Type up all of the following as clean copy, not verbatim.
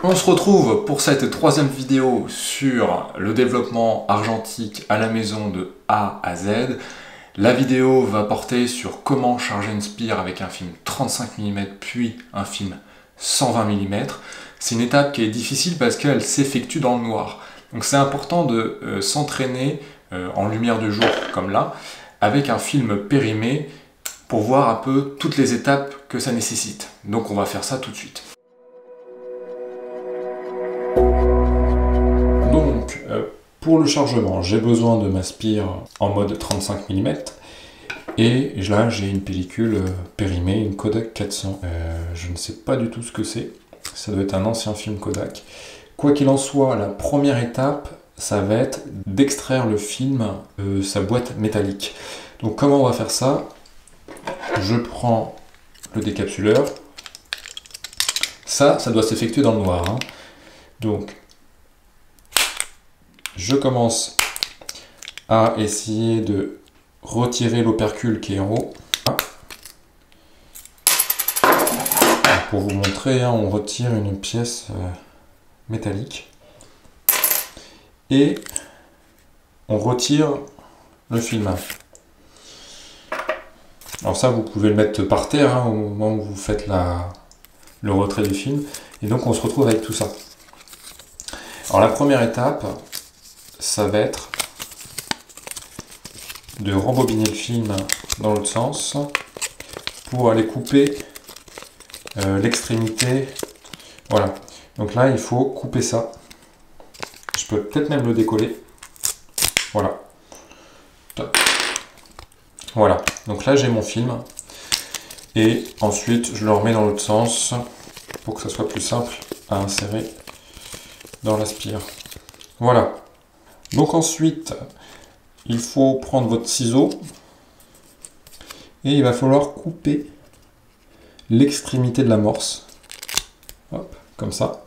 On se retrouve pour cette troisième vidéo sur le développement argentique à la maison de A à Z. La vidéo va porter sur comment charger une spire avec un film 35 mm puis un film 120 mm. C'est une étape qui est difficile parce qu'elle s'effectue dans le noir. Donc c'est important de s'entraîner en lumière de jour comme là, avec un film périmé pour voir un peu toutes les étapes que ça nécessite. Donc on va faire ça tout de suite. Donc, pour le chargement, j'ai besoin de ma spire en mode 35 mm et là j'ai une pellicule périmée, une Kodak 400. Je ne sais pas du tout ce que c'est, ça doit être un ancien film Kodak. Quoi qu'il en soit, la première étape, ça va être d'extraire le film de sa boîte métallique. Donc comment on va faire ça? Je prends le décapsuleur. Ça doit s'effectuer dans le noir, hein. Donc, je commence à essayer de retirer l'opercule qui est en haut. Pour vous montrer, hein, on retire une pièce métallique. Et on retire le film. Alors ça, vous pouvez le mettre par terre, hein, au moment où vous faites le retrait du film. Et donc on se retrouve avec tout ça. Alors la première étape, ça va être de rembobiner le film dans l'autre sens pour aller couper l'extrémité. Voilà. Donc là, il faut couper ça. Je peux peut-être même le décoller. Voilà. Voilà. Donc là, j'ai mon film. Et ensuite, je le remets dans l'autre sens pour que ça soit plus simple à insérer dans la spire. Voilà. Donc ensuite, il faut prendre votre ciseau et il va falloir couper l'extrémité de l'amorce. Hop, comme ça.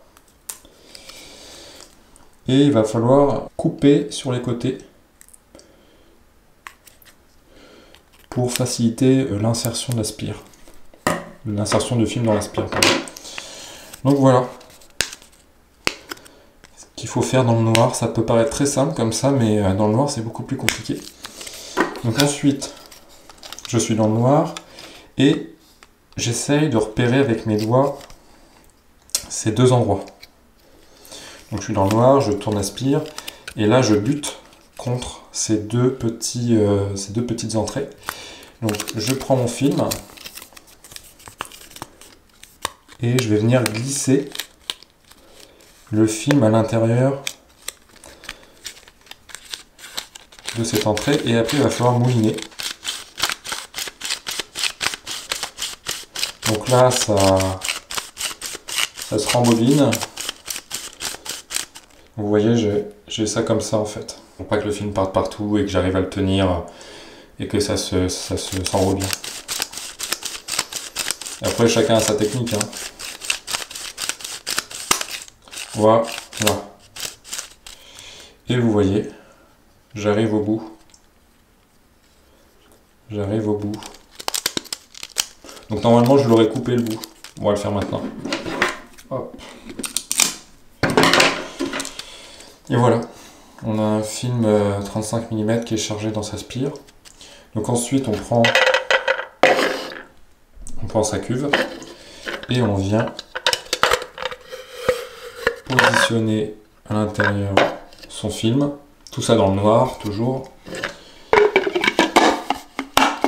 Et il va falloir couper sur les côtés pour faciliter l'insertion de la spire. L'insertion du film dans la spire. Donc voilà. Ce qu'il faut faire dans le noir, ça peut paraître très simple comme ça, mais dans le noir c'est beaucoup plus compliqué. Donc ensuite, je suis dans le noir et j'essaye de repérer avec mes doigts ces deux endroits. Donc je suis dans le noir, je tourne la spire et là je bute contre ces deux petites entrées. Donc je prends mon film et je vais venir glisser le film à l'intérieur de cette entrée et après il va falloir mouliner. Donc là ça se rembobine. Vous voyez, j'ai ça comme ça en fait. Pour pas que le film parte partout et que j'arrive à le tenir et que ça s'enroule bien. Après chacun a sa technique, hein. Voilà. Et vous voyez, j'arrive au bout. J'arrive au bout. Donc normalement je l'aurais coupé le bout. On va le faire maintenant. Hop. Et voilà. On a un film 35 mm qui est chargé dans sa spire. Donc ensuite on prend sa cuve et on vient positionner à l'intérieur son film, tout ça dans le noir toujours,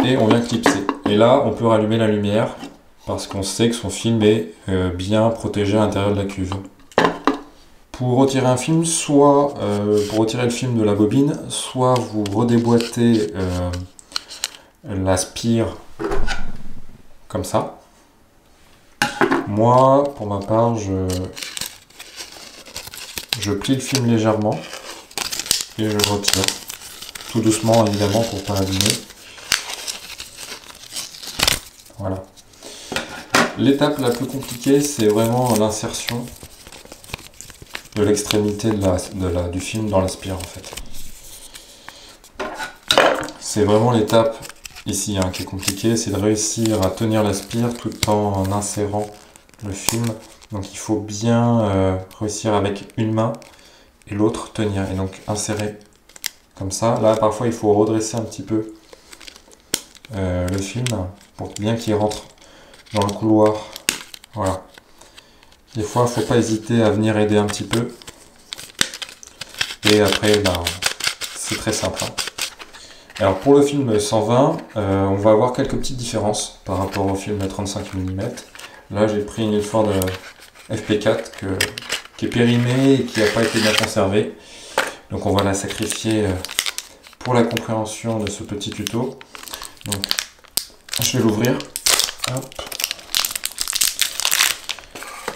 et on vient clipser. Et là on peut rallumer la lumière parce qu'on sait que son film est bien protégé à l'intérieur de la cuve. Pour retirer un film, soit pour retirer le film de la bobine, soit vous redéboîtez la spire comme ça. Moi, pour ma part, je plie le film légèrement et je le retire. Tout doucement, évidemment, pour ne pas abîmer. Voilà. L'étape la plus compliquée, c'est vraiment l'insertion de l'extrémité du film dans la spire, en fait. C'est vraiment l'étape ici qui est compliquée, c'est de réussir à tenir la spire tout en insérant le film Donc il faut bien réussir avec une main et l'autre tenir. Et donc insérer comme ça. Là parfois il faut redresser un petit peu le film pour bien qu'il rentre dans le couloir. Voilà. Des fois il ne faut pas hésiter à venir aider un petit peu. Et après c'est très simple. Hein. Alors pour le film 120, on va avoir quelques petites différences par rapport au film 35 mm. Là j'ai pris une Ilford FP4 qui est périmée et qui n'a pas été bien conservée. Donc on va la sacrifier pour la compréhension de ce petit tuto. Donc je vais l'ouvrir.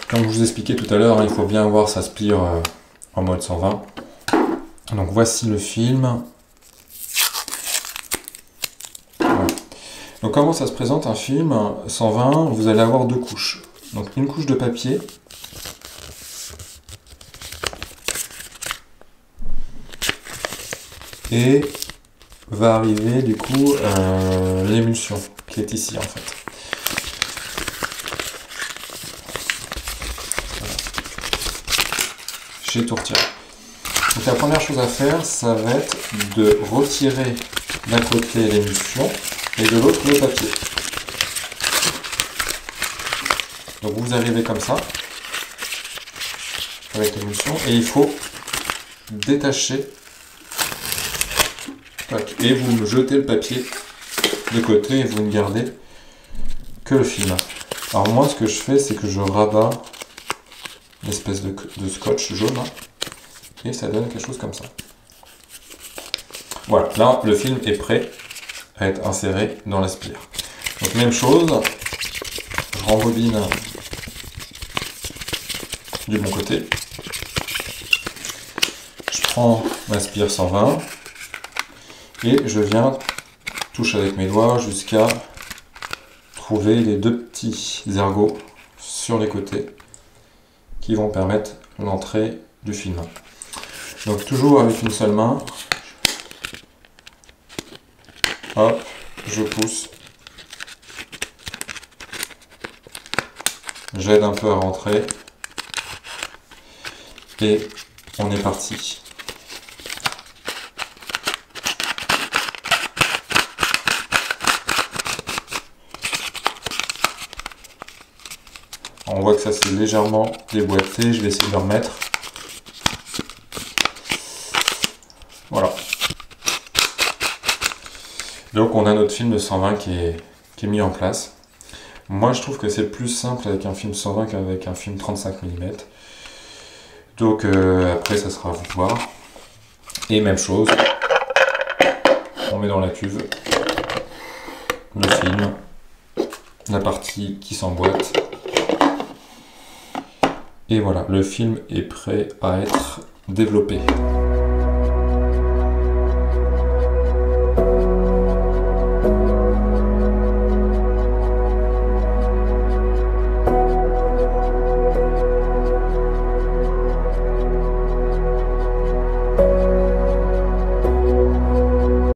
Comme je vous expliquais tout à l'heure, hein, il faut bien avoir sa spire en mode 120. Donc voici le film. Voilà. Donc comment ça se présente un film 120? Vous allez avoir deux couches. Donc une couche de papier. Et va arriver du coup l'émulsion qui est ici en fait. Voilà. J'ai tout retiré. Donc la première chose à faire, ça va être de retirer d'un côté l'émulsion et de l'autre le papier. Donc vous arrivez comme ça avec l'émulsion et il faut détacher. Et vous jetez le papier de côté et vous ne gardez que le film. Alors moi ce que je fais c'est que je rabats l'espèce de scotch jaune hein, et ça donne quelque chose comme ça. Voilà, là le film est prêt à être inséré dans la spire. Donc même chose, je rembobine du bon côté. Je prends ma spire 120. Et je viens toucher avec mes doigts jusqu'à trouver les deux petits ergots sur les côtés qui vont permettre l'entrée du film. Donc toujours avec une seule main, hop, je pousse, j'aide un peu à rentrer et on est parti. On voit que ça s'est légèrement déboîté, je vais essayer de le remettre. Voilà. Donc on a notre film de 120 qui est mis en place. Moi je trouve que c'est plus simple avec un film 120 qu'avec un film 35 mm. Donc après ça sera à vous de voir. Et même chose, on met dans la cuve le film, la partie qui s'emboîte. Et voilà, le film est prêt à être développé.